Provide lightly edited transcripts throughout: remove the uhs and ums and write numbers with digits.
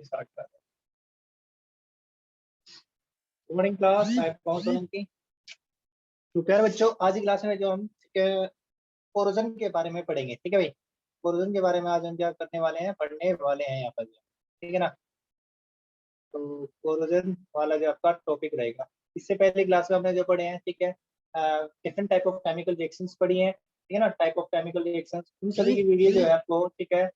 Start कर रहे हैं। गुड मॉर्निंग क्लास, मैं कौन सोलंकी। तो प्यारे बच्चों, आज की क्लास में जो हम कोरोजन के बारे में पढ़ेंगे, ठीक है भाई। कोरोजन के बारे में आज हम क्या करने वाले हैं, पढ़ने वाले हैं यहाँ पर, ठीक है ना। तो कोरोजन वाला जो आपका टॉपिक रहेगा, इससे पहले क्लास में हमने जो पढ़े हैं, ठीक है, different type of chemical reactions पढ़ी हैं, ठीक है ना। टाइप ऑफ केमिकल रिएक्शंस, उन सभी की वीडियो जो है आपको, ठीक है,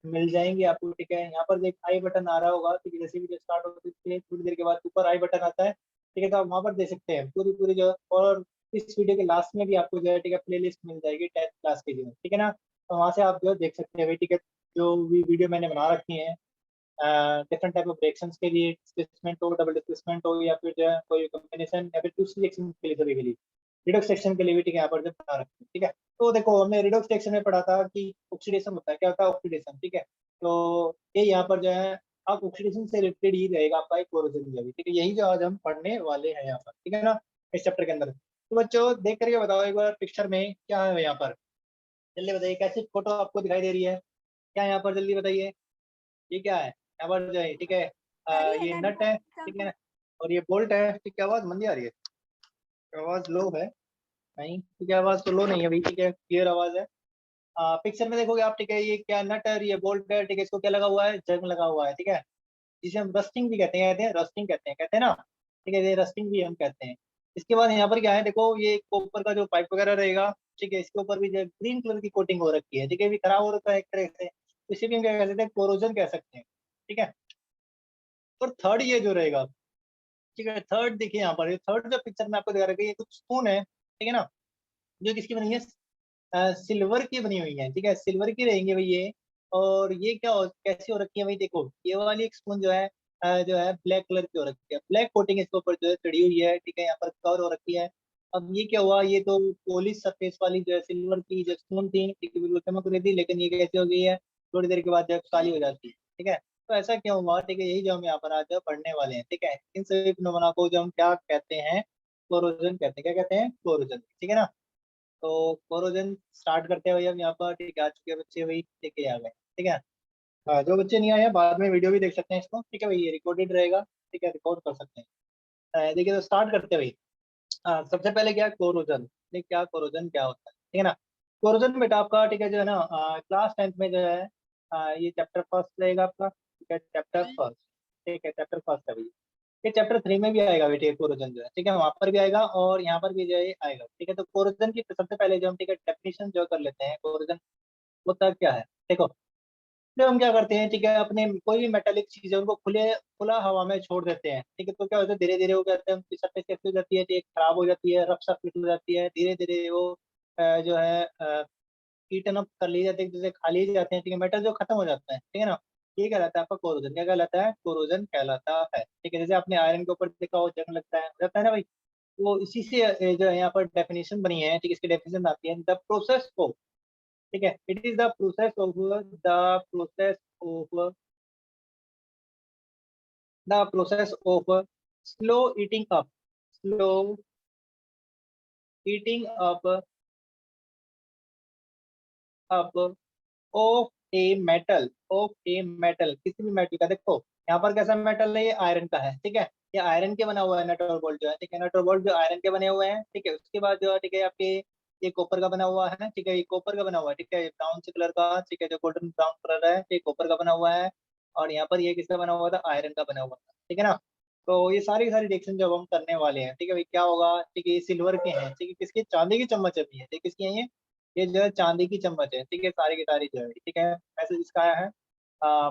मिल जाएंगे आपको, ठीक है। यहाँ पर एक आई बटन आ रहा होगा, ठीक है। जैसे वीडियो स्टार्ट होती है थोड़ी देर के बाद ऊपर आई बटन आता है, ठीक है। तो आप वहाँ पर दे सकते हैं पूरी पूरी जो, और इस वीडियो के लास्ट में भी आपको जो है, ठीक है, प्ले लिस्ट मिल जाएगी 10th क्लास के लिए, ठीक है ना। तो वहाँ से आप जो देख सकते हैं भाई, ठीक है। जो भी वीडियो मैंने बना रखी है डिफरेंट टाइप ऑफ रिएक्शंस के लिए, डिस्प्लेसमेंट हो, डबल डिस्प्लेसमेंट हो, या फिर जो है कोई कॉम्बिनेशन, या फिर टू रिएक्शन के लिए, सभी के लिए, रिडॉक्स सेक्शन के लिए भी, ठीक है, यहाँ पर जो बना रखते हैं, ठीक है। तो देखो, हमने रिडॉक्स सेक्शन में पढ़ा था कि ऑक्सीडेशन होता है, क्या होता है ऑक्सीडेशन, ठीक है। तो ये यहाँ पर जो है आप ऑक्सीडेशन से रिलेटेड ही रहेगा आपका एक कोरोजन जो भी, ठीक है। यही जो आज हम पढ़ने वाले हैं यहाँ पर, ठीक है ना, इस चैप्टर के अंदर। तो बच्चों देख करके बताओ एक बार पिक्चर में क्या है यहाँ पर, जल्दी बताइए, कैसी फोटो आपको दिखाई दे रही है, क्या यहाँ पर, जल्दी बताइए। ये क्या है यहाँ पर जो है, ठीक है, ये नट है, ठीक है ना, और ये बोल्ट है, ठीक है। आवाज मंदी आ रही है, आवाज लो है, नहीं ठीक है, आवाज तो लो नहीं है भाई, ठीक है, क्लियर आवाज है। पिक्चर में देखोगे आप, ठीक है, ये क्या नट है, ये बोल्ट है, ठीक है। इसको क्या लगा हुआ है, जंग लगा हुआ है, ठीक है, जिसे हम रस्टिंग भी कहते हैं रस्टिंग कहते हैं ना, ठीक है, ये रस्टिंग भी हम कहते हैं। इसके बाद यहाँ पर क्या है, देखो, ये कॉपर का जो पाइप वगैरह रहेगा, ठीक है, इसके ऊपर भी जो ग्रीन कलर की कोटिंग हो रखी है, ठीक है, भी खराब हो रखा है एक तरह से, तो इसे भी हम क्या कह सकते हैं, कोरोजन कह सकते हैं, ठीक है। और थर्ड ये जो रहेगा, ठीक है, थर्ड देखिए यहाँ पर, थर्ड जो पिक्चर में आपको दिखा रखा है, ये कुछ स्पून है, ठीक है ना, जो किसकी बनी है, सिल्वर की बनी हुई है, ठीक है, सिल्वर की रहेंगे भाई ये। और ये क्या कैसी हो रखी है भाई, देखो, ये वाली एक स्पून जो है जो है ब्लैक कलर की हो रखी है, ब्लैक कोटिंग इसके ऊपर जो है चढ़ी हुई है, ठीक है, यहाँ पर कवर हो रखी है। अब ये क्या हुआ, ये तो पॉलिश सरफेस वाली जो है सिल्वर की जो स्पून थी, ठीक है, बिल्कुल चमक रही थी, लेकिन ये कैसी हो गई है, थोड़ी देर के बाद जो है काली हो जाती है, ठीक है। तो ऐसा क्यों हुआ, ठीक है, यही जो हम यहाँ पर आज पढ़ने वाले हैं, ठीक है। इन सभी फिनोमेना को जो हम क्या कहते हैं, कोरोजन कहते हैं, क्या कहते हैं, कोरोजन, ठीक है ना। तो कोरोजन स्टार्ट करते हैं भाई, हम यहाँ पर, ठीक है, आ चुके हैं बच्चे भाई, ठीक है, आ गए, ठीक है। जो बच्चे नहीं आए हैं बाद में वीडियो भी देख सकते हैं इसको, ठीक है भाई, ये रिकॉर्डेड रहेगा, ठीक है, रिकॉर्ड कर सकते हैं। देखिए, तो स्टार्ट करते हैं भाई। सबसे पहले क्या, कोरोजन, ठीक, क्या कोरोजन क्या होता है, ठीक है ना। कोरोजन बेटा आपका, ठीक है, जो है ना, क्लास 10th में जो है ये चैप्टर फर्स्ट रहेगा आपका, ठीक है, चैप्टर फर्स्ट, ठीक है, चैप्टर फर्स्ट है भाई। ये चैप्टर 3 में भी आएगा बेटे, कोरोजन जो है, ठीक है, वहां पर भी आएगा और यहाँ पर भी जो है आएगा, ठीक है। तो कोरोजन की सबसे पहले जो हम, ठीक है, डेफिनेशन जो कर लेते हैं, कोरोजन होता क्या है, देखो। तो हम क्या करते हैं, ठीक है, अपने कोई भी मेटालिक चीज है उनको खुला हवा में छोड़ देते हैं, ठीक है। तो क्या होता है, धीरे धीरे वो कहते हैं उनकी सरफेस कैसी हो जाती है, ठीक, खराब हो जाती है, रफ सरफेस हो जाती है, धीरे धीरे वो जो है ईटन अप कर लिए जाते हैं, जैसे खा लिए जाते हैं, ठीक है, मेटल जो खत्म हो जाता है, ठीक है ना। ये कहलाता है आपका कोरोजन, क्या कहलाता है, कोरोजन कहलाता है, ठीक है। जैसे आपने आयरन के ऊपर देखा हो, जंग लगता है, हो जाता है ना भाई। वो इसी से जो है यहाँ पर डेफिनेशन बनी है, ठीक है, इसकी डेफिनेशन आती है, द प्रोसेस ऑफ, ठीक है, it is the process of the process of slow eating up, slow eating up of a metal, of a metal, किसी भी मेटल का। देखो यहाँ पर कैसा मेटल है, ये आयरन का है, ठीक है, ये आयरन के बना हुआ है, नट और बोल्ट जो है, ठीक है, नट और बोल्ट जो आयरन के बने हुए हैं, ठीक है। उसके बाद जो है, ठीक है, आपके ये कॉपर का बना हुआ है, ठीक है, ये कॉपर का बना हुआ है, ठीक है, ब्राउन से कलर का, ठीक है, जो गोल्डन ब्राउन कलर है, ये कॉपर का बना हुआ है। और यहाँ पर ये किसका बना हुआ था, आयरन का बना हुआ था, ठीक है ना। तो ये सारी सारी रिएक्शन जब हम करने वाले हैं, ठीक है भाई, क्या होगा, ठीक है, ये सिल्वर के हैं, ठीक है, किसकी, चांदी की चम्मच अभी है, ठीक है, किसकी है ये जो है चांदी की चम्मच है, ठीक है, सारी की सारी जो है, ठीक है। मैसेज इसका आया है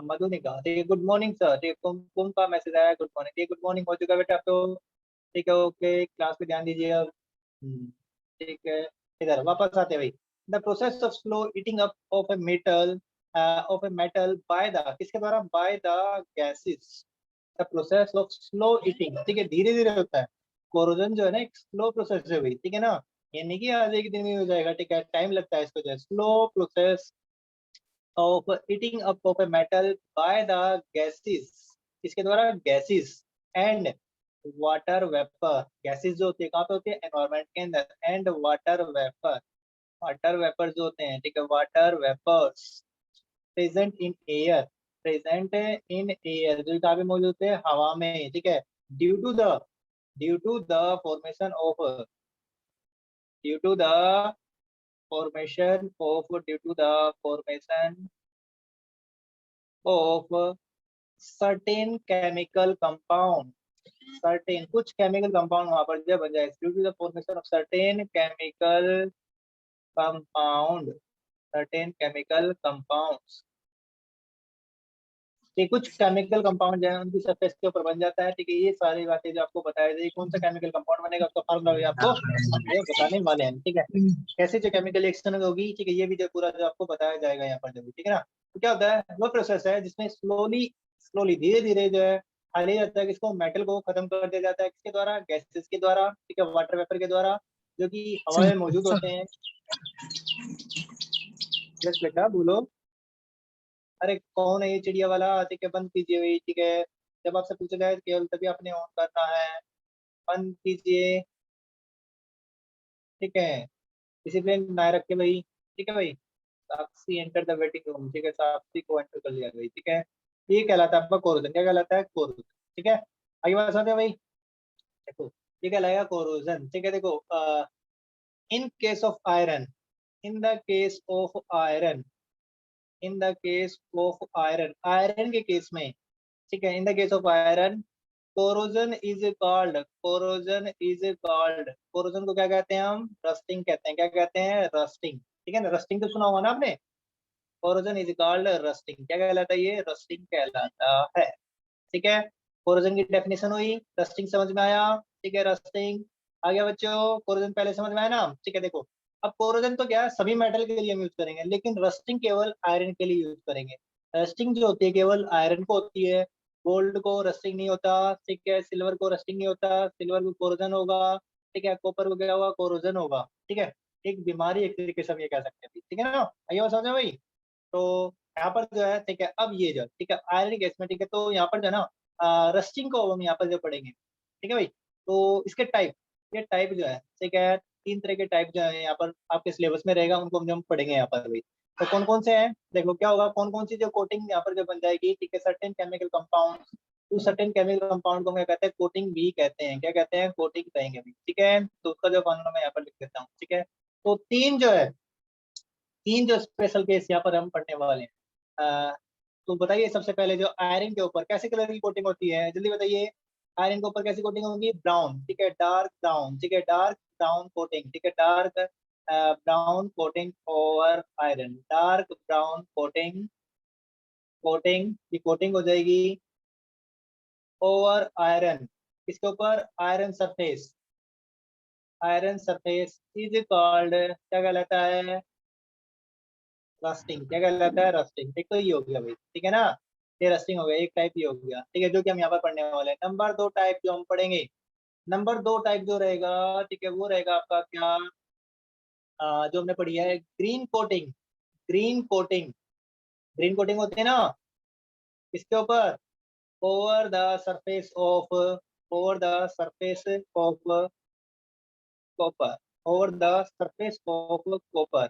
मधु ने कहा, ठीक है, गुड मॉर्निंग सर, ठीक है, कुम का मैसेज आया, गुड मॉर्निंग, ठीक है, गुड मॉर्निंग हो चुका है बेटा आप तो, ठीक है, ओके, क्लास पे ध्यान दीजिए अब। ठीक है, इधर वापस आते हैं भाई। The process of slow eating up of a metal by the, किसके द्वारा, by the gases, the process of slow eating, ठीक है, धीरे धीरे होता है। कोरोजन जो है ना एक स्लो प्रोसेस है भाई, ठीक है ना। ये नहीं कि आज एक दिन में हो जाएगा, ठीक है, टाइम लगता है इसको, जो है slow process of heating up of a metal by the gases, किसके द्वारा, gases and water vapour. Gases जो होते हैं कहाँ पे होते हैं, एनवायरमेंट के अंदर, and water vapour, water vapour जो होते हैं, ठीक है, water vapours present in air, present in air, जो कहाँ पे मौजूद थे, हवा में, ठीक है। Due to the formation of due to the due to the formation of certain chemical compound, certain कुछ केमिकल कंपाउंड वहां पर जो बन जाए, due to the formation of certain chemical compound, certain chemical compounds, ये कुछ केमिकल कंपाउंड जो है उनकी सरफेस के ऊपर बन जाता है, ठीक है। ये सारी बातें जो आपको बताया जाए, कौन सा केमिकल कंपाउंड बनेगा उसका फार्मूला भी आपको ये बताने वाले हैं, ठीक है। कैसे जो केमिकल रिएक्शन होगी, ठीक है, ये भी जो पूरा जो आपको बताया जाएगा यहाँ पर, जो भी, ठीक है ना। तो क्या होता है, वो प्रोसेस है जिसमें स्लोली स्लोली धीरे धीरे जो है खाली रहता है, किसको, मेटल को खत्म कर दिया जाता है, किसके द्वारा, गैसेस के द्वारा, ठीक है, वाटर वेपर के द्वारा, जो कि हवा में मौजूद होते हैं। यस बेटा बोलो। अरे कौन है ये चिड़िया वाला, ठीक है, बंद कीजिए भाई, ठीक है। जब आपसे पूछा जाए केवल तभी आपने ऑन करना है, बंद कीजिए, ठीक है। डिसिप्लिन बनाए रखे भाई, ठीक है भाई। साक्षी एंटर द वेटिंग रूम, ठीक है, साक्षी को एंटर कर लिया भाई, ठीक है। ये कहलाता है आपका कोरोजन, क्या कहलाता है, कोरोजन, ठीक है। आगे बात समझते हैं भाई, देखो ये कहलाएगा कोरोजन, ठीक है। देखो in case of iron, in the case of iron, in the case of iron, iron के केस में, ठीक है, in the case of iron corrosion is called, corrosion is called, corrosion को क्या कहते हैं हम, रस्टिंग कहते हैं, क्या कहते हैं, रस्टिंग, ठीक है ना। रस्टिंग तो सुना होगा ना आपने, कोरोजन इज कॉल्ड रस्टिंग, क्या कहलाता है ये, रस्टिंग कहलाता है, ठीक है। कोरोजन की डेफिनेशन हुई, रस्टिंग समझ में आया, ठीक है, रस्टिंग। आ गया बच्चों, कोरोजन पहले समझ में आया ना, ठीक है। देखो अब कोरोजन तो क्या है, सभी मेटल के लिए हम यूज करेंगे, लेकिन रस्टिंग केवल आयरन के लिए यूज करेंगे। रस्टिंग जो होती है केवल आयरन को होती है, गोल्ड को रस्टिंग नहीं होता, ठीक है। सिल्वर को रस्टिंग नहीं होता, सिल्वर को कोरोजन होगा, ठीक है। कॉपर को क्या होगा, कोरोजन होगा, ठीक है। एक बीमारी एक तरीके से हम ये कह सकते हैं, ठीक है ना। आइए बात समझो भाई। तो यहाँ पर जो है, ठीक है, अब ये जो, ठीक है, आयरन गैस में, ठीक है, तो यहाँ पर जो है ना रस्टिंग को हम यहाँ पर जो पढ़ेंगे, ठीक है भाई। तो इसके टाइप, ये टाइप जो है, ठीक है, तीन तरह के टाइप जो है यहाँ पर आपके सिलेबस में रहेगा, उनको हम पढ़ेंगे यहाँ पर भाई। तो कौन कौन से हैं, देखो क्या होगा, कौन कौन सी जो कोटिंग यहाँ पर जो बन जाएगी, ठीक है, सर्टेन केमिकल कंपाउंड, तो सर्टेन केमिकल कंपाउंड को क्या कहते हैं, कोटिंग भी कहते हैं, क्या कहते हैं, कोटिंग कहेंगे भाई, ठीक है। तो उसका जो फॉर्मूला मैं यहाँ पर लिख देता हूँ, ठीक है। तो तीन जो है, तीन जो स्पेशल केस यहाँ पर हम पढ़ने वाले हैं। तो बताइए सबसे पहले जो आयरन के ऊपर कैसे कलर की कोटिंग होती है, जल्दी बताइए। आयरन के ऊपर कैसी कोटिंग होगी, ब्राउन, ठीक है, डार्क ब्राउन, ठीक है, डार्क ब्राउन कोटिंग, ठीक है, dark brown coating over iron, dark brown coating, coating की कोटिंग हो जाएगी ओवर आयरन, इसके ऊपर iron surface, iron surface is called, क्या कहलाता है, रस्टिंग, क्या कहलाता है, रस्टिंग। एक तो ये हो गया भाई, ठीक है ना, ये रस्टिंग हो गया, एक टाइप ये हो गया, ठीक है, जो कि हम यहाँ पर पढ़ने वाले हैं। नंबर दो टाइप जो हम पढ़ेंगे, नंबर दो टाइप जो रहेगा, ठीक है, वो रहेगा आपका क्या, जो हमने पढ़ी है green coating, green coating, green coating होती है ना, इसके ऊपर over the surface of, over the surface of copper, over the surface of copper,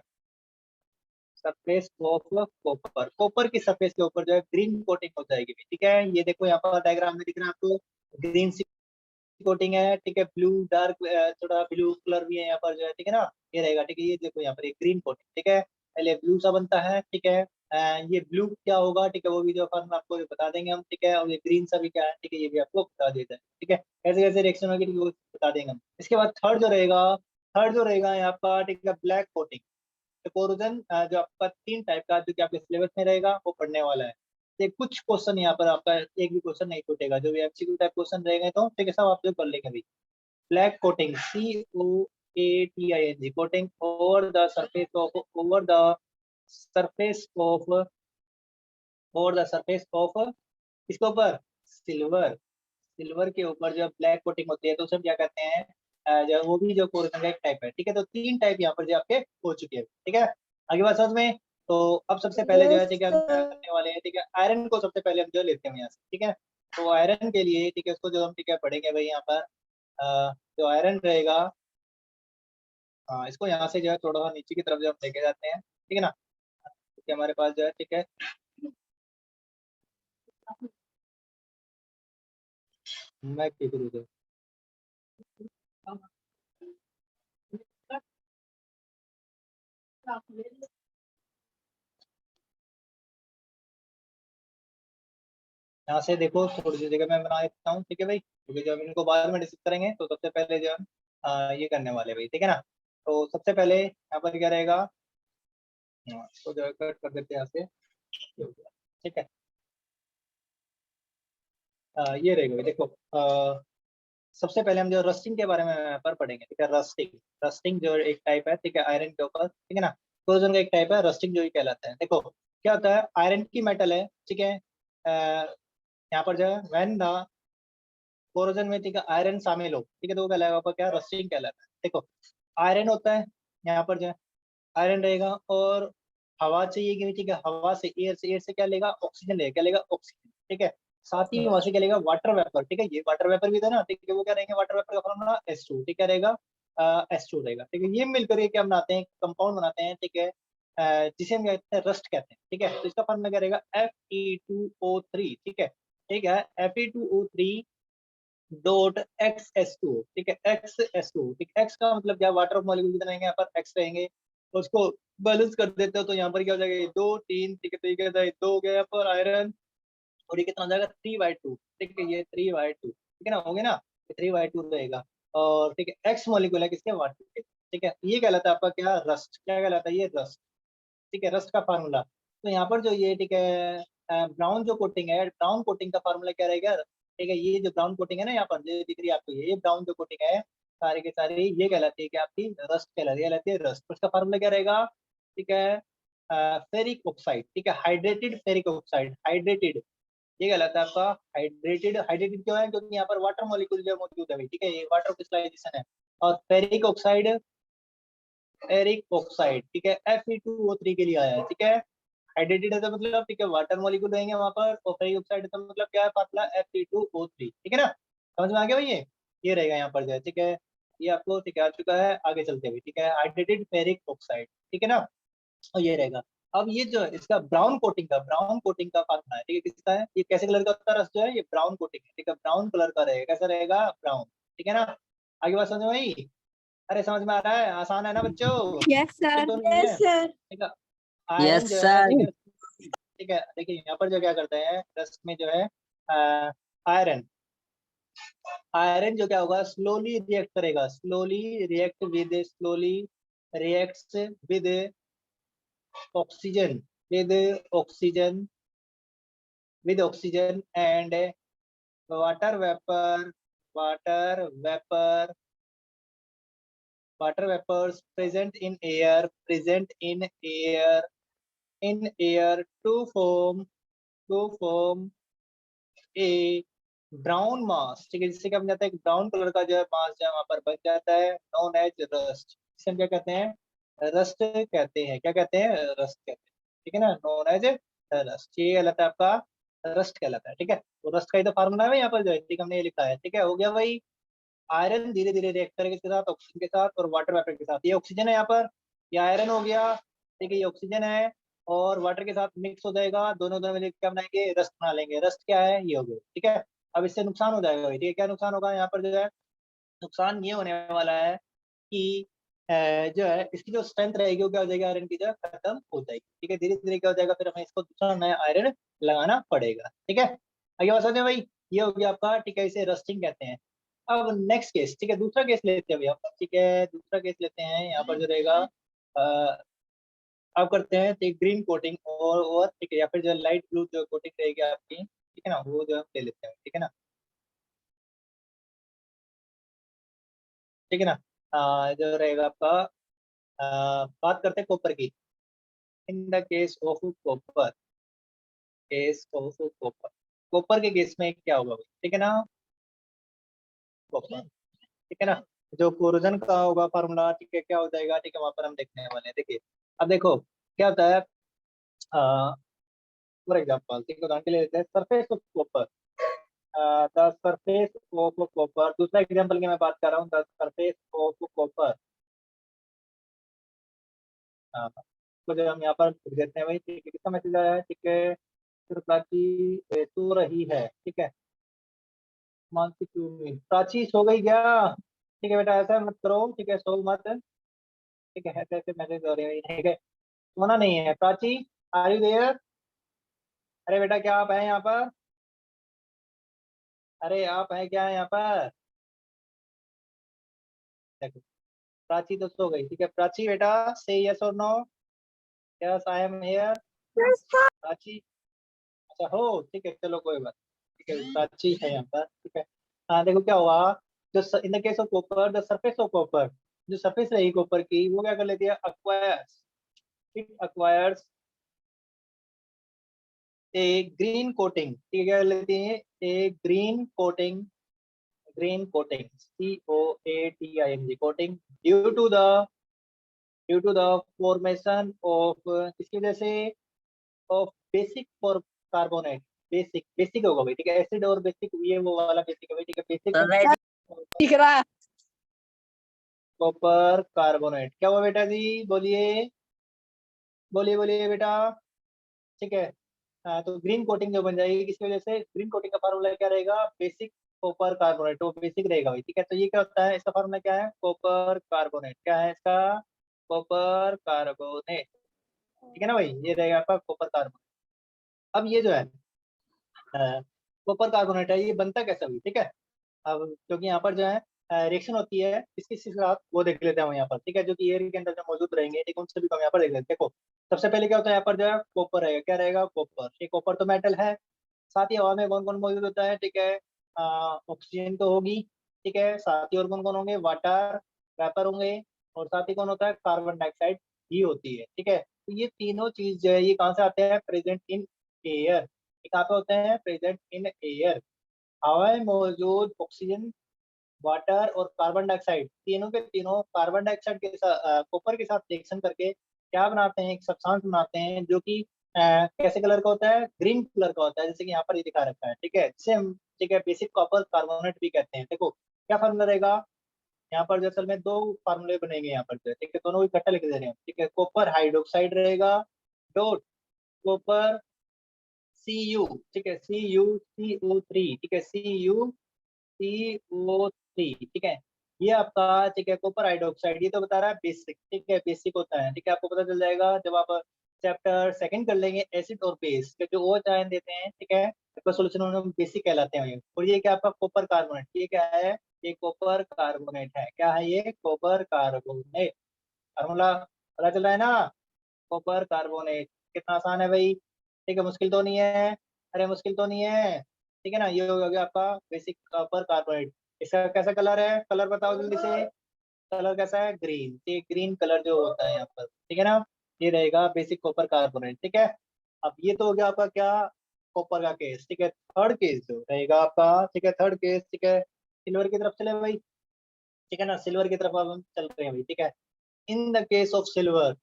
surface of copper, copper की सरफेस के ऊपर जो है ग्रीन कोटिंग हो जाएगी, ठीक है। ये देखो यहाँ पर डायग्राम में दिख रहा है आपको, ग्रीन सी कोटिंग है, ठीक है, ब्लू डार्क, थोड़ा ब्लू कलर भी है यहाँ पर जो है, ठीक है ना, ये रहेगा, ठीक है। ये देखो यहाँ पर ये ग्रीन कोटिंग, ठीक है, पहले ब्लू सा बनता है, ठीक है। ये ब्लू क्या होगा, ठीक है, वो भी जो फॉर्म आपको बता देंगे हम, ठीक है। और ये ग्रीन सा भी क्या है, ठीक है, ये भी आपको बता देता है, ठीक है। कैसे कैसे रिएक्शन होगी, ठीक है, वो बता देंगे हम। इसके बाद थर्ड जो रहेगा, थर्ड जो रहेगा यहाँ पर, ठीक है, ब्लैक कोटिंग। कोरोजन जो आपका तीन टाइप का जो कि आपके सिलेबस में रहेगा वो पढ़ने वाला है। ये कुछ क्वेश्चन यहाँ पर आपका एक भी क्वेश्चन नहीं छूटेगा, जो भी एमसीक्यू टाइप क्वेश्चन रहेंगे तो ठीक है, सब आप जो कर लेंगे अभी। Black coating, COATING, coating over the surface of, over the surface of, over the surface of, इसके ऊपर सिल्वर, सिल्वर के ऊपर जो ब्लैक कोटिंग होती है तो उसे हम क्या कहते हैं, जो वो भी जो कोरोजन का एक टाइप है, ठीक है। तो तीन टाइप यहाँ पर जो आपके हो चुके हैं, ठीक है। आगे बात समझ में। तो अब सबसे पहले जो है, यस ठीक है, हम सर। करने वाले हैं, ठीक है, आयरन को सबसे पहले हम जो लेते हैं यहाँ से, ठीक है। तो आयरन के लिए, ठीक है, उसको जो हम, ठीक है, पढ़ेंगे भाई यहाँ पर, जो आयरन रहेगा, हाँ, इसको यहाँ से जो है थोड़ा सा नीचे की तरफ जो हम लेके जाते हैं, ठीक है ना, क्योंकि हमारे पास जो है, ठीक है, मैं क्या करूँ? यहाँ से देखो थोड़ी सी जगह मैं बना देता हूँ, ठीक है भाई, क्योंकि जब इनको बाद में डिस्कस करेंगे तो सबसे पहले जो हम ये करने वाले भाई, ठीक है ना। तो सबसे पहले यहाँ पर क्या रहेगा, तो जो है कट कर देते हैं यहाँ से, ये हो गया, ठीक है। ये रहेगा भाई, देखो सबसे पहले हम जो रस्टिंग के बारे में यहाँ पर पढ़ेंगे, ठीक है। रस्टिंग, रस्टिंग जो एक टाइप है, ठीक है, आयरन के ऊपर, ठीक है ना। कोरोजन का एक टाइप है, रस्टिंग जो ही कहलाता है। देखो क्या होता है, आयरन की मेटल है, ठीक है। यहाँ पर जो है व्हेन द कोरोजन में, ठीक है, आयरन शामिल हो, ठीक है, तो वो कहलाएगा आपका क्या, रस्टिंग कहलाता है। देखो आयरन होता है यहाँ पर जो है, आयरन रहेगा, और हवा चाहिए कि, ठीक है, हवा से, एयर से क्या लेगा, ऑक्सीजन लेगा, क्या लेगा, ऑक्सीजन, ठीक है। साथ ही वहां से क्या लेगा, वाटर वेपर, ठीक है, ये वाटर वेपर भी था ना, ठीक है, वो क्या रहेंगे, वाटर वेपर का फॉर्मूला H2, ठीक है, रहेगा H2 रहेगा, ठीक है। ये मिलकर ये क्या बनाते हैं, कंपाउंड बनाते हैं, ठीक है, जिसे हम कहते हैं रस्ट कहते हैं, ठीक है। तो इसका फॉर्मूला क्या रहेगा, Fe2O3, ठीक है, ठीक है, Fe2O3 डॉट XS2, ठीक है, XS2, ठीक, एक्स का मतलब क्या, वाटर मॉलिक्यूल कितने रहेंगे यहाँ पर, एक्स रहेंगे, तो उसको बैलेंस कर देते हो तो यहाँ पर क्या हो जाएगा, ये दो तीन, ठीक है, तो ये क्या होता है, दो हो गया यहाँ पर आयरन, और ये कितना हो जाएगा, 3/2, ठीक है, ये 3/2, ठीक है ना, हो गया ना, ये 3/2 रहेगा। और ठीक है, एक्स मॉलिक्यूल है किसके, वाटर के, ठीक है। ये कहलाता है आपका क्या, रस्ट, क्या कहलाता है, ये रस्ट, ठीक है, रस्ट का फार्मूला। तो यहाँ पर जो ये, ठीक है, ब्राउन जो कोटिंग है, ब्राउन कोटिंग का फार्मूला क्या रहेगा, ठीक है, ये जो ब्राउन कोटिंग है ना यहाँ पर जो दिख रही है आपको, ये ब्राउन जो कोटिंग है सारी की सारी, ये कहलाती है कि आपकी रस्ट कहलाती है रस्ट। उसका फार्मूला क्या रहेगा, ठीक है, फेरिक ऑक्साइड, ठीक है, हाइड्रेटेड फेरिक ऑक्साइड, हाइड्रेटेड, ये कहलाता है आपका हाइड्रेटेड। हाइड्रेटेड क्यों है, क्योंकि यहाँ पर वाटर मॉलिक्यूल जो मौजूद है भाई, ठीक है, ये वाटर क्रिस्टलाइजेशन है। और फेरिक ऑक्साइड, फेरिक ऑक्साइड, ठीक है, Fe2O3 के लिए आया है, ठीक है। हाइड्रेटेड है तो मतलब, ठीक है, वाटर मॉलिक्यूल रहेंगे वहां पर, और फेरिक ऑक्साइड है तो मतलब क्या है, फार्मूला Fe2O3, ठीक है ना, समझ में आ गया भाई, ये रहेगा यहाँ पर जो है, ठीक है। ये आपको ठीक है आ चुका है, आगे चलते हुए, ठीक है, हाइड्रेटेड फेरिक ऑक्साइड, ठीक है ना, और ये रहेगा। अब ये जो है इसका ब्राउन कोटिंग का फार्मूला है, ठीक है, किसका है, ये कैसे कलर का होता है रस जो है, ये ब्राउन कोटिंग है, ठीक है, ब्राउन कलर का रहेगा, कैसा रहेगा, ब्राउन, ठीक है ना। आगे बात समझ में आई, अरे समझ में आ रहा है, आसान है ना बच्चों, यस ये सर। तो नहीं है, ठीक है। आयरन यस जो है, ठीक सर। है, ठीक है, देखिए यहाँ पर जो क्या करते हैं रस्ट में जो है, आयरन, आयरन जो क्या होगा, स्लोली रिएक्ट करेगा, slowly reacts with oxygen, with oxygen, with oxygen and water vapour, water vapour, water vapours present in air to form a brown mass, ठीक है, जिससे क्या बन जाता है, एक ब्राउन कलर का जो है मास जो है वहां पर बन जाता है, नोन एज रस्ट, जिसे हम क्या कहते हैं, रस्ट कहते हैं, क्या कहते हैं, रस्ट कहते हैं, ठीक है ना, नोन एज रस्ट, ये कहलाता है आपका रस्ट कहलाता है, ठीक है। तो रस्ट का ही तो फार्मूला है यहाँ पर जो है, ठीक है, हमने ये लिखा है, ठीक है, हो गया भाई। आयरन धीरे धीरे रिएक्ट करेगा किसके साथ, ऑक्सीजन के साथ, और वाटर वेपर के साथ, ये ऑक्सीजन है यहाँ पर, ये आयरन हो गया, ठीक है, ये ऑक्सीजन है, और वाटर के साथ मिक्स हो जाएगा, दोनों दोनों मिलकर क्या बनाएंगे, रस्ट बना लेंगे। रस्ट क्या है, ये हो गया, ठीक है। अब इससे नुकसान हो जाएगा भाई, ठीक है, क्या नुकसान होगा यहाँ पर जो है, नुकसान ये होने वाला है कि जो है इसकी जो स्ट्रेंथ रहेगी वो क्या हो जाएगी, आयरन की जो है खत्म हो जाएगी, ठीक है, धीरे धीरे क्या हो जाएगा, फिर हमें इसको दूसरा नया आयरन लगाना पड़ेगा, ठीक है। आगे बात समझे भाई, ये हो गया आपका, ठीक है, इसे रस्टिंग कहते हैं। अब नेक्स्ट केस, ठीक है, दूसरा केस लेते हैं भैया, ठीक है, दूसरा केस लेते हैं, यहाँ पर जो रहेगा अब करते हैं, ठीक, ग्रीन कोटिंग और ठीक है, या फिर जो लाइट ब्लू जो कोटिंग रहेगी आपकी, ठीक है ना, वो जो हम ले लेते हैं, ठीक है ना, ठीक है ना। जो रहेगा आपका, बात करते हैं कॉपर की, इन the case of copper, case of copper, copper के केस में क्या होगा भाई, ठीक है ना, कॉपर, ठीक है ना, जो कोरोजन का होगा फार्मूला, ठीक है, क्या हो जाएगा, ठीक है, वहां पर हम देखने वाले हैं, देखिए। अब देखो क्या होता है, फॉर एग्जाम्पल, ठीक है, उदाहरण के लिए लेते हैं surface of copper, the surface of copper, दूसरा एग्जाम्पल की मैं बात कर रहा हूँ, द सरफेस ऑफ कॉपर, तो जो हम यहाँ पर लिख देते हैं भाई, ठीक है, किसका मैसेज आया है, ठीक है, फिर प्राची सो रही है, ठीक है। मानसी क्यों नहीं, प्राची सो गई क्या? ठीक है बेटा, ऐसा मत करो, ठीक है, सो मत, ठीक है, ऐसे ऐसे मैसेज हो रहे हैं, ठीक है। सोना नहीं है। Prachi, are you there? अरे बेटा, क्या आप हैं यहाँ पर? अरे आप हैं क्या यहाँ पर? देखो, प्राची तो सो गई, ठीक है। प्राची बेटा, से यस और no. Yes I am here. Prachi, अच्छा हो, ठीक है, चलो कोई बात, ठीक है, प्राची है यहाँ पर, ठीक है। हाँ देखो क्या हुआ, जो in the case of copper, the surface of copper, जो सरफेस रही कॉपर की, वो क्या कर लेती है, acquires, it acquires a green coating, ठीक है, क्या कर लेती है, a green coating, green coating, COATING coating, due to the formation of, किसकी वजह से, of basic for carbonate, basic basic होगा भाई, ठीक है, एसिड और बेसिक, ये वो वाला बेसिक है भाई, ठीक है, बेसिक दिख रहा है। Copper carbonate. क्या हुआ बेटा जी, बोलिए बोलिए बोलिए बेटा, ठीक है। हाँ, तो ग्रीन कोटिंग जो बन जाएगी किसकी वजह से, ग्रीन कोटिंग का फार्मूला क्या रहेगा, बेसिक कॉपर कार्बोनेट, तो बेसिक रहेगा भाई, ठीक है। तो ये क्या होता है, इसका फार्मूला क्या है, कॉपर कार्बोनेट, क्या है इसका, कॉपर कार्बोनेट, ठीक है ना भाई, ये रहेगा आपका कॉपर कार्बोनेट। अब ये जो है कॉपर कार्बोनेट है, ये बनता कैसा भी, ठीक है। अब क्योंकि यहाँ पर जो है रिएक्शन होती है किसके साथ, वो देख लेते हैं हम यहाँ पर, ठीक है, जो कि एयर के अंदर जो मौजूद रहेंगे, ठीक है, उन सभी को हम यहाँ पर देख लेते हैं। देखो, सबसे पहले क्या होता है, यहाँ पर जो है कॉपर रहेगा, क्या रहेगा, कॉपर, ये कॉपर तो मेटल है। साथ ही हवा में कौन कौन मौजूद होता है, ठीक है, ऑक्सीजन तो होगी, ठीक है, साथ ही और कौन कौन होंगे, वाटर वेपर होंगे, और साथ ही कौन होता है, कार्बन डाइऑक्साइड ही होती है, ठीक है। तो ये तीनों चीज जो है, ये कहाँ से आते हैं, प्रेजेंट इन एयर, ये कहाँ पे होते हैं, प्रेजेंट इन एयर। हवा में मौजूद ऑक्सीजन, वाटर और कार्बन डाइऑक्साइड, तीनों के तीनों कार्बन डाइऑक्साइड के साथ, कॉपर के साथ रिएक्शन करके क्या बनाते हैं, एक सब्सटेंस बनाते हैं, जो कि कैसे कलर का होता है, ग्रीन कलर का होता है, जैसे कि यहाँ पर ये दिखा रखा है, ठीक है, जिसे हम, ठीक है, बेसिक कॉपर कार्बोनेट भी कहते हैं। देखो क्या फार्मूला रहेगा, यहाँ पर जो असल में दो फार्मूले बनेंगे यहाँ पर जो है, ठीक है, दोनों इकट्ठा लिख दे रहे हैं, ठीक है। कॉपर हाइड्रोक्साइड रहेगा, डॉट कॉपर Cu, ठीक है, CuCO3, ठीक है, CuCO3, ठीक है, ये आपका, ठीक है, कॉपर हाइड्रोक्साइड, ये तो बता रहा है बेसिक, ठीक है, बेसिक होता है, ठीक है, आपको पता चल जाएगा जब आप चैप्टर सेकंड कर लेंगे, एसिड और बेस के जो OH आयन देते हैं, ठीक है, आपका सोल्यूशन उन्हें बेसिक कहलाते हैं। और ये क्या आपका कॉपर कार्बोनेट, ये क्या है, ये कॉपर कार्बोनेट है, क्या है ये, कॉपर कार्बोनेट। फार्मूला पता चल रहा है ना, कॉपर कार्बोनेट, कितना आसान है भाई, ठीक है, मुश्किल तो नहीं है, अरे मुश्किल तो नहीं है, ठीक है ना। ये हो गया आपका बेसिक कॉपर कार्बोनेट। इसका कैसा कलर है, कलर बताओ जल्दी से, कलर कैसा है, ग्रीन, ये ग्रीन कलर जो होता है यहाँ पर, ठीक है ना, ये रहेगा बेसिक कॉपर कार्बोनेट, ठीक है। अब ये तो हो गया आपका क्या, कॉपर का केस, ठीक है। थर्ड केस जो रहेगा आपका, ठीक है, थर्ड केस, ठीक है, सिल्वर की तरफ चले भाई, ठीक है ना, सिल्वर की तरफ अब हम चल रहे हैं भाई, ठीक है। In the case of silver,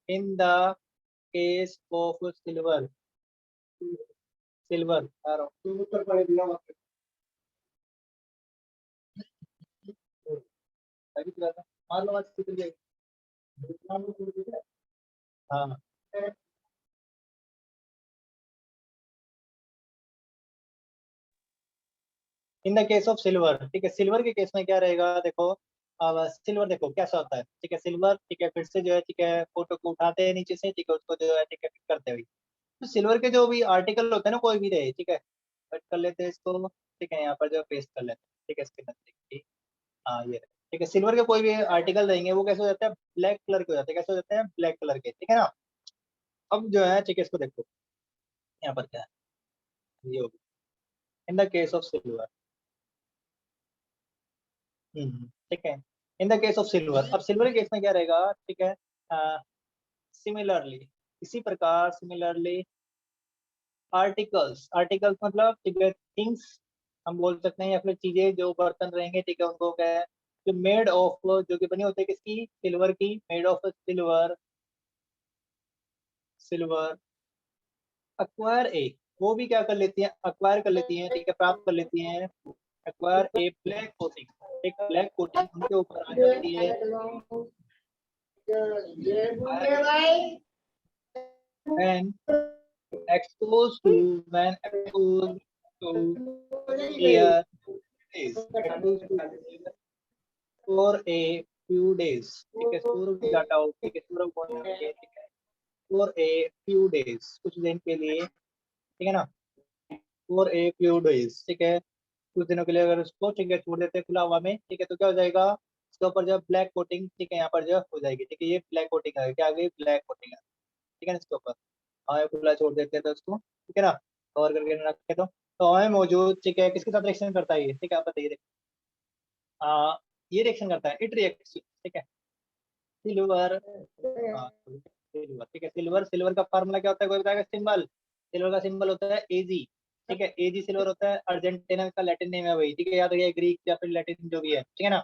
in the case of silver, silver आ रहा हूँ, उत्तर पड़े दिया मान लो आज कितनी जाएगी? हाँ, इन द केस ऑफ सिल्वर, ठीक है, सिल्वर के केस में क्या रहेगा, देखो, अब सिल्वर देखो कैसा होता है, ठीक है, सिल्वर, ठीक है, फिर से जो है, ठीक है, फोटो को उठाते हैं नीचे से, ठीक है, उसको जो है, ठीक है, पिक करते हुए, तो सिल्वर के जो भी आर्टिकल होते हैं ना, कोई भी रहे, ठीक है, कट कर लेते हैं इसको, ठीक है, यहाँ पर जो पेस्ट कर लेते हैं, ठीक है, इसके नजदीक, हाँ ये रहे। ठीक है, सिल्वर के कोई भी आर्टिकल रहेंगे, वो कैसे हो जाते हैं, ब्लैक कलर के हो जाते हैं, कैसे हो जाते हैं, ब्लैक कलर के, ठीक है ना। अब जो है, ठीक है, इसको देखो, यहाँ पर क्या है, ये होगी इन द केस ऑफ सिल्वर, ठीक है, in the case of silver. अब सिल्वर के केस में क्या रहेगा, ठीक है, सिमिलरली, इसी प्रकार सिमिलरली, आर्टिकल्स, आर्टिकल्स मतलब, ठीक है, थिंग्स हम बोल सकते हैं, या फिर चीजें, जो बर्तन रहेंगे, ठीक है, उनको क्या है, जो मेड ऑफ, जो कि बनी होती है किसकी, सिल्वर की, made of silver, silver acquire a, वो भी क्या कर लेती हैं, अक्वायर कर लेती हैं, ठीक है, प्राप्त कर लेती हैं, अक्वायर ए ब्लैक कोटिंग, एक ब्लैक कोटिंग उनके ऊपर आ जाती है, and exposed to when exposed to air is exposed to air for a few days, ठीक है, सूरज डाटा हो, ठीक है, सूरज कौन के लिए, ठीक है, for a few days, कुछ दिन के लिए, ठीक है ना, for a few days, ठीक है, कुछ दिनों के लिए अगर उसको, ठीक है, छोड़ देते हैं खुला हवा में, ठीक है, तो क्या हो जाएगा, इसके ऊपर जो ब्लैक कोटिंग, ठीक है, यहाँ पर जो हो जाएगी, ठीक है, ये ब्लैक कोटिंग है, क्या आ गई, ब्लैक कोटिंग है, ठीक है ना, इसके ऊपर हवा में खुला छोड़ देते हैं तो उसको, ठीक है ना, कवर करके रखे तो हवा में मौजूद, ठीक है, किसके साथ रिएक्शन करता है ये, ठीक है, आप बताइए, आ, ये रिएक्शन करता है, इट रिएक्ट्स, ठीक है, सिल्वर, हाँ सिल्वर, ठीक है, सिल्वर, सिल्वर का फार्मूला क्या होता है, कोई बताएगा, सिंबल, सिल्वर का सिंबल होता है एजी, ठीक है, एजी सिल्वर होता है, अर्जेंटीना का लैटिन नेम है वही, ठीक है, याद रखिए, ग्रीक या फिर लैटिन जो भी है, ठीक है ना,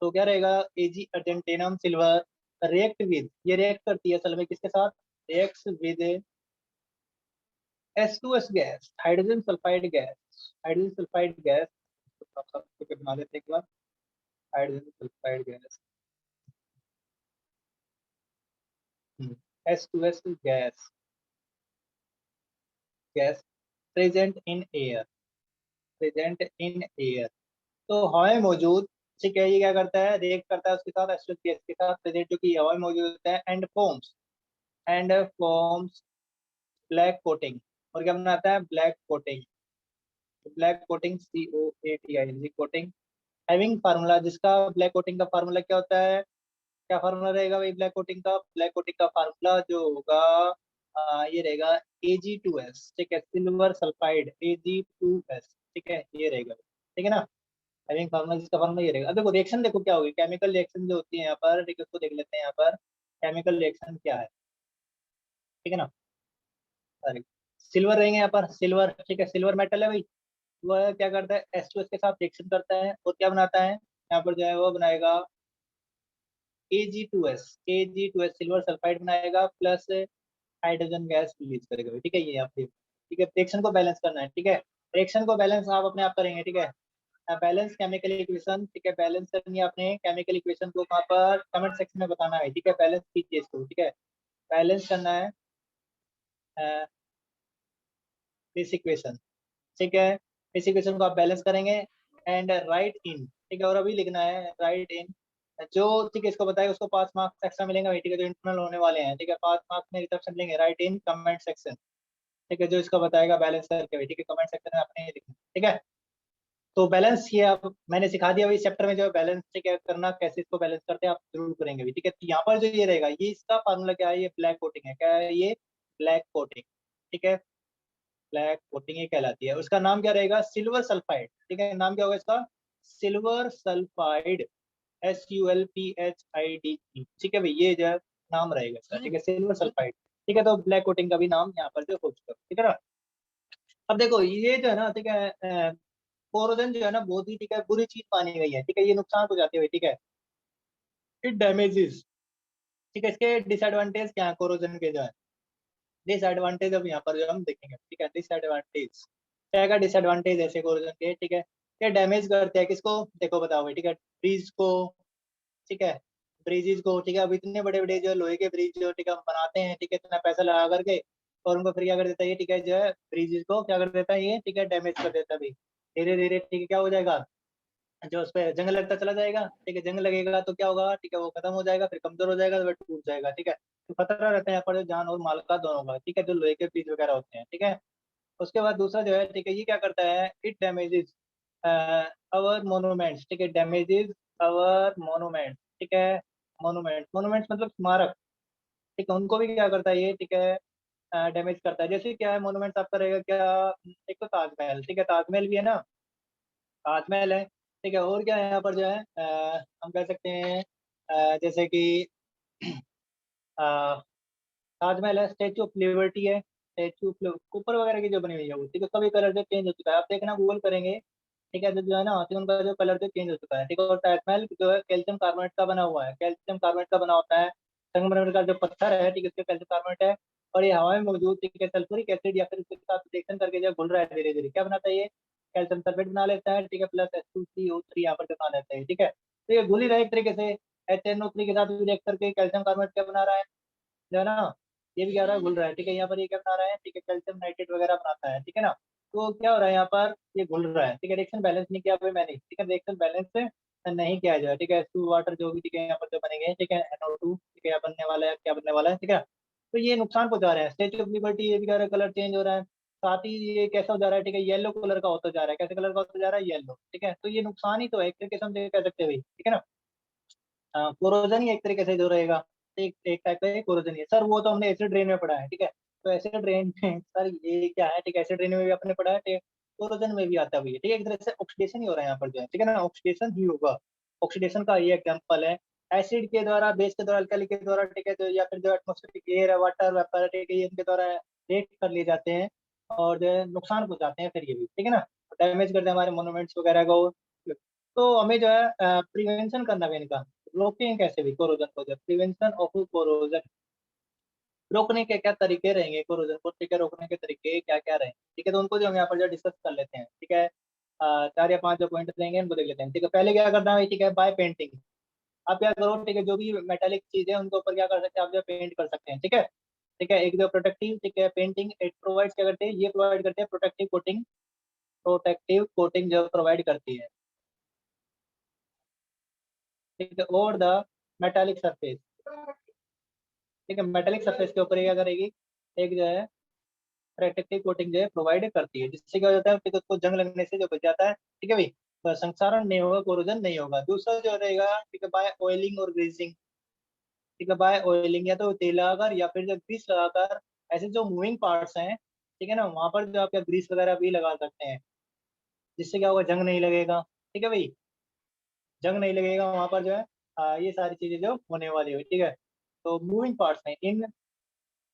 तो क्या रहेगा, AG argentum silver react with, ये रिएक्ट करती है असल में किसके साथ, reacts with H2S gas, hydrogen sulphide gas, hydrogen sulphide gas, आप सब बना लेते हैं एक बार, hydrogen sulphide gas, H2S gas, gas present in air, present in air, तो हवा में मौजूद, ठीक है, ये क्या करता है, रिएक्ट करता है उसके साथ, H2S गैस के साथ प्रेजेंट जो कि हवा में मौजूद होता है, एंड फॉर्म्स ब्लैक कोटिंग, और क्या बनाता है, black coating, black coating, COATING coating, having formula, जिसका ब्लैक कोटिंग का फार्मूला क्या होता है, क्या फार्मूला रहेगा भाई ब्लैक कोटिंग का, ब्लैक कोटिंग का फार्मूला जो होगा, ये रहेगा Ag2S, ठीक है, सिल्वर सल्फाइड Ag2S, ठीक है, ये रहेगा, ठीक है ना, हैविंग फार्मूला, जिसका फार्मूला ये रहेगा। अब देखो रिएक्शन, देखो क्या होगी, केमिकल रिएक्शन जो होती है यहाँ पर, ठीक है, उसको देख लेते हैं यहाँ पर, केमिकल रिएक्शन क्या है, ठीक है ना, सॉरी, सिल्वर रहेंगे यहाँ पर, सिल्वर, ठीक है, सिल्वर मेटल है भाई, वह क्या करता है, H2S के साथ रिएक्शन करता है और क्या बनाता है, यहाँ पर जो है वो बनाएगा Ag2S, Ag2S सिल्वर सल्फाइड बनाएगा प्लस हाइड्रोजन गैस रिलीज करेगा भाई, ठीक है, ये यहाँ पे, ठीक है, रिएक्शन को बैलेंस करना है, ठीक है, रिएक्शन को बैलेंस आप अपने आप करेंगे, ठीक है, बैलेंस केमिकल इक्वेशन, ठीक है, बैलेंस करनी है आपने केमिकल इक्वेशन को, वहाँ पर कमेंट सेक्शन में बताना है, ठीक है, बैलेंस कीजिए इसको, ठीक है, बैलेंस करना है दिस इक्वेशन, ठीक है, इस इक्वेशन को आप बैलेंस करेंगे एंड राइट इन, ठीक है, और अभी लिखना है राइट इन, जो ठीक है इसको बताएगा उसको 5 मार्क्स एक्स्ट्रा मिलेंगे भाई, ठीक है, जो इंटरनल होने वाले हैं, ठीक है, 5 मार्क्स मेरी तरफ से मिलेंगे, राइट इन कमेंट सेक्शन, ठीक है, जो इसको बताएगा बैलेंस करके भाई, ठीक है, कमेंट सेक्शन में आपने ये लिखना, ठीक है, तो बैलेंस ये आप मैंने सिखा दिया भाई चैप्टर में, जो बैलेंस ठीक है करना, कैसे इसको बैलेंस करते हैं आप जरूर करेंगे भाई, ठीक है, तो यहाँ पर जो ये रहेगा, ये इसका फार्मूला क्या है, ये ब्लैक कोटिंग है, क्या है ये, ब्लैक कोटिंग, ठीक है, ब्लैक कोटिंग ये कहलाती है, उसका नाम क्या रहेगा, सिल्वर सल्फाइड, ठीक है, नाम क्या होगा इसका, सिल्वर सल्फाइड, SULPHIDE, ठीक है भाई, ये जो है नाम रहेगा इसका, ठीक है, सिल्वर सल्फाइड, ठीक है, तो ब्लैक कोटिंग का भी नाम यहाँ पर जो हो चुका है, ठीक है ना। अब देखो ये जो है ना, ठीक है, कोरोजन जो है ना बहुत ही, ठीक है, बुरी चीज मानी गई है, ठीक है, ये नुकसान हो जाती है भाई, ठीक है, इट डैमेजेस, ठीक है, इसके डिसएडवांटेज क्या है कोरोजन के जो है, डिसएडवांटेज अब यहाँ पर जो हम देखेंगे, ठीक है, डिसएडवांटेज क्या है, डिसएडवांटेज ऐसे कोरोजन के, ठीक है, ये डैमेज करते हैं किसको, देखो बताओ भाई, ठीक है, ट्रीज को, ठीक है, ब्रिजेज को, ठीक है, अब इतने बड़े बड़े जो लोहे के ब्रिज जो, ठीक है, हम बनाते हैं, ठीक है, इतना पैसा लगा करके, और उनको फिर क्या कर देता है ये, ठीक है, जो है ब्रिजेज को क्या कर देता है ये, ठीक है, डैमेज कर देता है भाई, धीरे धीरे, ठीक है, क्या हो जाएगा, जो उस पर जंग लगता चला जाएगा, ठीक है, जंग लगेगा तो क्या होगा, ठीक है, वो खत्म हो जाएगा, फिर कमजोर हो जाएगा, तो वह टूट जाएगा, ठीक है, तो खतरा रहता है यहाँ पर जो जान और माल का दोनों का, ठीक है, जो लोहे के ब्रिज वगैरह होते हैं, ठीक है, उसके बाद दूसरा जो है, ठीक है, ये क्या करता है, इट डैमेजेस अवर मोनूमेंट्स, ठीक है, डैमेजेस अवर मोनूमेंट्स, ठीक है, मोनूमेंट्स मतलब स्मारक, ठीक है, उनको भी क्या करता है ये, ठीक है, डैमेज करता है, जैसे क्या है मोनूमेंट्स आपका रहेगा क्या, एक तो ताजमहल, ठीक है, ताजमहल भी है ना, ताजमहल है, ठीक है, और क्या है यहाँ पर जो है, हम कह सकते हैं, जैसे कि अ, ताजमहल है, स्टेचू ऑफ लिबर्टी है, स्टेचू ऑफ ऊपर वगैरह की जो बनी हुई है वो, ठीक है, उसका भी कलर जो चेंज हो चुका है, आप देखना गूगल करेंगे, ठीक है, जो है ना, ठीक है, उनका जो कलर जो चेंज हो चुका है, ठीक है, और ताजमहल जो है कैल्शियम कार्बोनेट का बना हुआ है, कैल्शियम कार्बोनेट का बना होता है, संगमरमर का जो पत्थर है, ठीक है, उसका कैल्शियम कार्बोनेट है, और ये हवा में मौजूद, ठीक है, सल्फ्यूरिक एसिड या फिर उसके साथ रिएक्शन करके जो घुल रहा है धीरे धीरे, क्या बनाता है ये, कैल्शियम सल्फेट बना लेता है, ठीक है, प्लस H2CO3 यहाँ पर जो बना लेता है, ठीक है, तो ये घुल ही रहा है एक तरीके से, HNO3 के साथ रिएक्ट करके कैल्शियम कार्बोनेट क्या बना रहा है, जो है ना, ये भी क्या हो रहा है, घुल रहा है, ठीक है। यहाँ पर ये क्या बना रहा है, ठीक है, कैल्शियम नाइट्रेट वगैरह बनाता है, ठीक है ना। तो क्या हो रहा है यहाँ पर, ये घुल रहा है, ठीक है। रिएक्शन बैलेंस नहीं किया भाई मैंने, ठीक है, रिएक्शन बैलेंस नहीं किया जाए, ठीक है। टू वाटर जो भी, ठीक है, यहाँ पर जो बनेंगे, ठीक है, NO2, ठीक है, यहाँ बनने वाला है, क्या बनने वाला है, ठीक है। तो ये नुकसान पहुंचा रहे हैं, स्टेचू ऑफ लिबर्टी, ये भी कलर चेंज हो रहा है, साथ ही ये कैसा हो जा रहा है, ठीक है, येलो कलर का होता जा रहा है, कैसे कलर का होता जा रहा है, येलो, ठीक है। तो ये नुकसान ही तो है एक तरीके से, हम कह सकते हैं भाई, ठीक है ना। कोरोजन ही एक तरीके से जो रहेगा, एक एक टाइप का कोरोजन ही है सर। वो तो हमने एसिड रेन में पढ़ा है, ठीक है। तो एसिड रेन में सर ये क्या है, ठीक है, एसिड रेन में भी आपने पढ़ा है, ठीक, कोरोजन में भी आता भी है, ठीक है। एक तरह से ऑक्सीडेशन ही हो रहा है यहाँ पर जो है, ठीक है ना, ऑक्सीडेशन ही होगा। ऑक्सीडेशन का ये एग्जाम्पल है, एसिड के द्वारा, बेस के द्वारा, अल्कली के द्वारा, ठीक है, तो या फिर जो एटमोस्फेरिक एयर है, वाटर वेपर, ठीक है, ये इनके द्वारा रिएक्ट कर लिए जाते हैं और जो है नुकसान पहुंचाते हैं फिर ये भी, ठीक है ना, डैमेज करते हैं हमारे मोनूमेंट्स वगैरह को। तो हमें जो है प्रिवेंशन करना है इनका, रोकें कैसे भी कोरोजन को, जब प्रिवेंशन ऑफ कोरोजन, रोकने के क्या तरीके रहेंगे कोरोजन को, ठीक है, रोकने के तरीके क्या क्या रहेंगे, ठीक है। तो उनको जो हम यहाँ पर जो डिस्कस कर लेते हैं, ठीक है। 4 या 5 जो पॉइंट रहेंगे उनको देख लेते हैं, ठीक है। पहले क्या करना है, ठीक है, बाय पेंटिंग। आप क्या करो, ठीक है, जो भी मेटालिक चीज है उनके ऊपर क्या कर सकते हैं, आप जो पेंट कर सकते हैं, ठीक है। ठीक है, एक जो प्रोटेक्टिव, ठीक है, पेंटिंग इट प्रोवाइड क्या करते हैं, ये प्रोवाइड करते हैं प्रोटेक्टिव कोटिंग, प्रोटेक्टिव कोटिंग जो प्रोवाइड करती है, ठीक है, ओवर द मेटालिक सरफेस, ठीक है। मेटेलिक सरफेस के ऊपर ये क्या करेगी, एक जो है प्रोटेक्टिव कोटिंग जो है प्रोवाइड करती है, जिससे क्या हो जाता है कि उसको जंग लगने से जो बच जाता है, ठीक है भाई। तो संक्षारण नहीं होगा, कोरोजन नहीं होगा। दूसरा जो रहेगा, ठीक है, बाय ऑयलिंग और ग्रीसिंग, ठीक है, बाय ऑयलिंग या तो तेल लगाकर या फिर जो ग्रीस लगाकर, ऐसे जो मूविंग पार्ट्स हैं, ठीक है ना, वहां पर जो आप ग्रीस वगैरह भी लगा सकते हैं, जिससे क्या होगा, जंग नहीं लगेगा, ठीक है भाई, जंग नहीं लगेगा वहां पर जो है। ये सारी चीजें जो होने वाली है, ठीक है। तो मूविंग पार्ट्स हैं, इन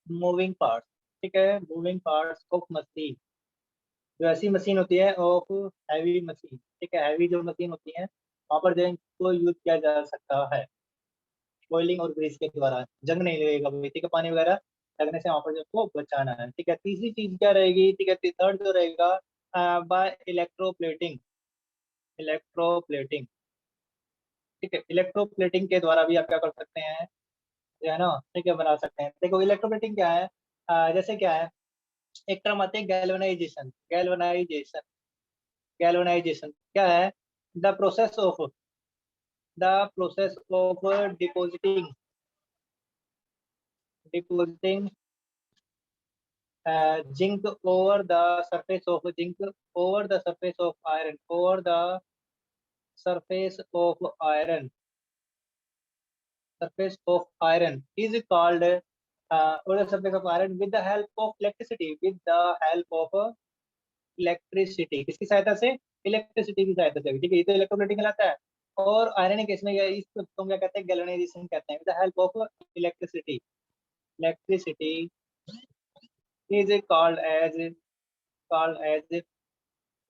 मूविंग पार्ट्स, ठीक है, मूविंग पार्ट्स ऑफ मशीन, जो ऐसी मशीन होती है ऑफ हैवी मशीन, ठीक है, हैवी जो मशीन होती है वहाँ पर जो है इनको यूज किया जा सकता है बॉइलिंग और ग्रीस के द्वारा, जंग नहीं लगेगा भाई, ठीक है, पानी वगैरह लगने से वहाँ पर जो उसको बचाना है, ठीक है। तीसरी चीज क्या रहेगी, ठीक है, थर्ड जो रहेगा बाय इलेक्ट्रोप्लेटिंग, इलेक्ट्रोप्लेटिंग, ठीक है, इलेक्ट्रोप्लेटिंग के द्वारा भी आप क्या कर सकते हैं, जो है ना, ठीक है, बना सकते हैं। देखो इलेक्ट्रोप्लेटिंग क्या है, जैसे क्या है, एक टर्म आते हैं गैल्वेनाइजेशन, गैल्वेनाइजेशन, गैल्वेनाइजेशन क्या है, the process of, the process of depositing, depositing zinc over the surface of, zinc over the surface of iron, over the surface of iron, surface of iron is called or the surface of iron with the help of electricity, with the help of electricity, किसकी सहायता से, electricity की सहायता से, ठीक है, ये तो इलेक्ट्रोप्लेटिंग कहलाता है। और आयरन केस में इसको क्या कहते हैं, गैल्वेनाइजेशन कहते हैं, with the help of electricity, electricity is called as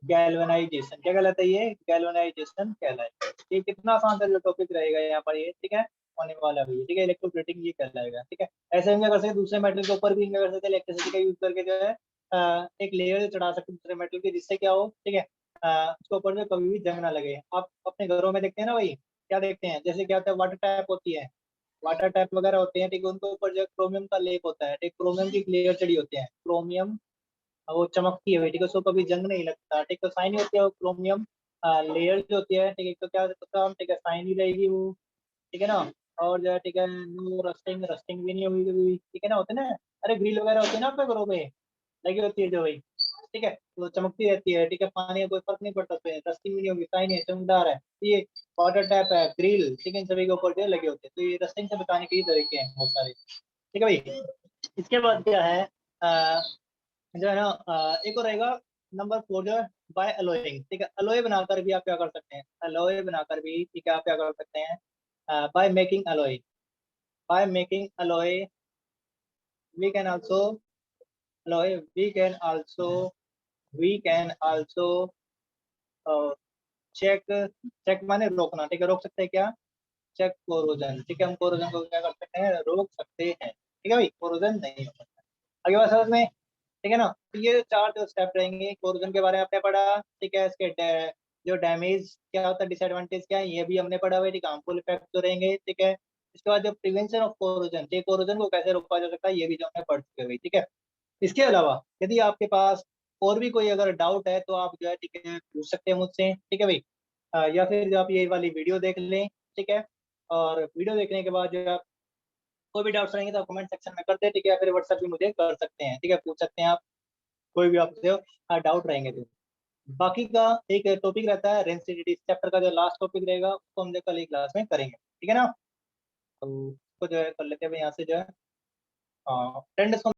galvanization, क्या कहलाता है ये, गैल्वेनाइजेशन कहलाता है। ये कितना आसान सा जो टॉपिक रहेगा यहाँ पर ये, ठीक है, होने वाला भी है, ठीक है, इलेक्ट्रोप्लेटिंग ये कहलाएगा, ठीक है। ऐसे हम क्या कर सकते हैं, दूसरे मेटल के ऊपर भी क्या कर सकते हैं, इलेक्ट्रिसिटी का यूज करके जो है एक लेयर चढ़ा सकते हैं दूसरे मेटल की, जिससे क्या हो, ठीक है, उसके ऊपर जो कभी भी जंग ना लगे। आप अपने घरों में देखते हैं ना भाई, क्या देखते हैं, जैसे क्या होता है, वाटर टैप होती है, वाटर टैप वगैरह होते हैं, ठीक है, उनके ऊपर जो क्रोमियम का लेप होता है, ठीक, क्रोमियम की लेयर चढ़ी होती है, क्रोमियम, वो चमकती है, ठीक है, उसको कभी जंग नहीं लगता, ठीक है, शाइनी होती है वो क्रोमियम लेयर जो होती है, ठीक है, तो क्या होता है, ठीक है, शाइनी रहेगी वो, ठीक है ना। और जो है, ठीक है, नो रस्टिंग, रस्टिंग भी नहीं होगी कभी, ठीक है ना, होते ना, अरे ग्रिल वगैरह होती है ना आपके घरों पे लगी होती है जो भाई, ठीक है, तो चमकती रहती है, ठीक है, पानी का कोई फर्क नहीं पड़ता उसमें, रस्टिंग भी नहीं होगी, शाइनी है, चमकदार है, तो ये वाटर टैप है, ग्रिल, ठीक है, इन सभी के ऊपर जो लगे होते हैं, तो ये रस्टिंग से बचाने के ही तरीके हैं बहुत सारे, ठीक है भाई। इसके बाद क्या है, जो है ना, एक और रहेगा नंबर 4 जो है बाय अलोइंग, ठीक है, अलोय बनाकर भी आप क्या कर सकते हैं, अलोय बनाकर भी, ठीक है, आप क्या कर सकते हैं, by making alloy, by making alloy we can also, alloy we can also check, check माने रोकना, ठीक है, रोक सकते हैं क्या, चेक कोरोजन, ठीक है, हम कोरोजन को क्या कर सकते हैं, रोक सकते हैं, ठीक है भाई, कोरोजन नहीं हो सकता। आगे बात समझ में, ठीक है ना। तो ये 4 जो स्टेप रहेंगे कोरोजन के बारे में आपने पढ़ा, ठीक है, इसके जो डैमेज क्या होता है, डिसएडवांटेज क्या है, ये भी हमने पढ़ा हुआ है, ठीक है, हार्मफुल इफेक्ट जो रहेंगे, ठीक है, इसके बाद जो प्रिवेंशन ऑफ कोरोजन, कोरोजन को कैसे रोका जा सकता है, ये भी जो हमने पढ़ चुके हैं, ठीक है। इसके अलावा यदि आपके पास और भी कोई अगर डाउट है तो आप जो है ठीक है पूछ सकते हैं मुझसे, ठीक है भाई। या फिर जो आप ये वाली वीडियो देख लें, ठीक है। और वीडियो देखने के बाद जो आप कोई भी डाउट्स रहेंगे तो आप कमेंट सेक्शन में करते हैं, ठीक है, या फिर व्हाट्सएप भी मुझे कर सकते हैं, ठीक है, पूछ सकते हैं आप कोई भी आपसे डाउट रहेंगे तो। बाकी का एक टॉपिक रहता है रेंसिडिटी, चैप्टर का जो लास्ट टॉपिक रहेगा उसको हम जो कल एक क्लास में करेंगे, ठीक है ना। तो उसको जो है कर लेते हैं भाई यहाँ से जो है अटेंडेंस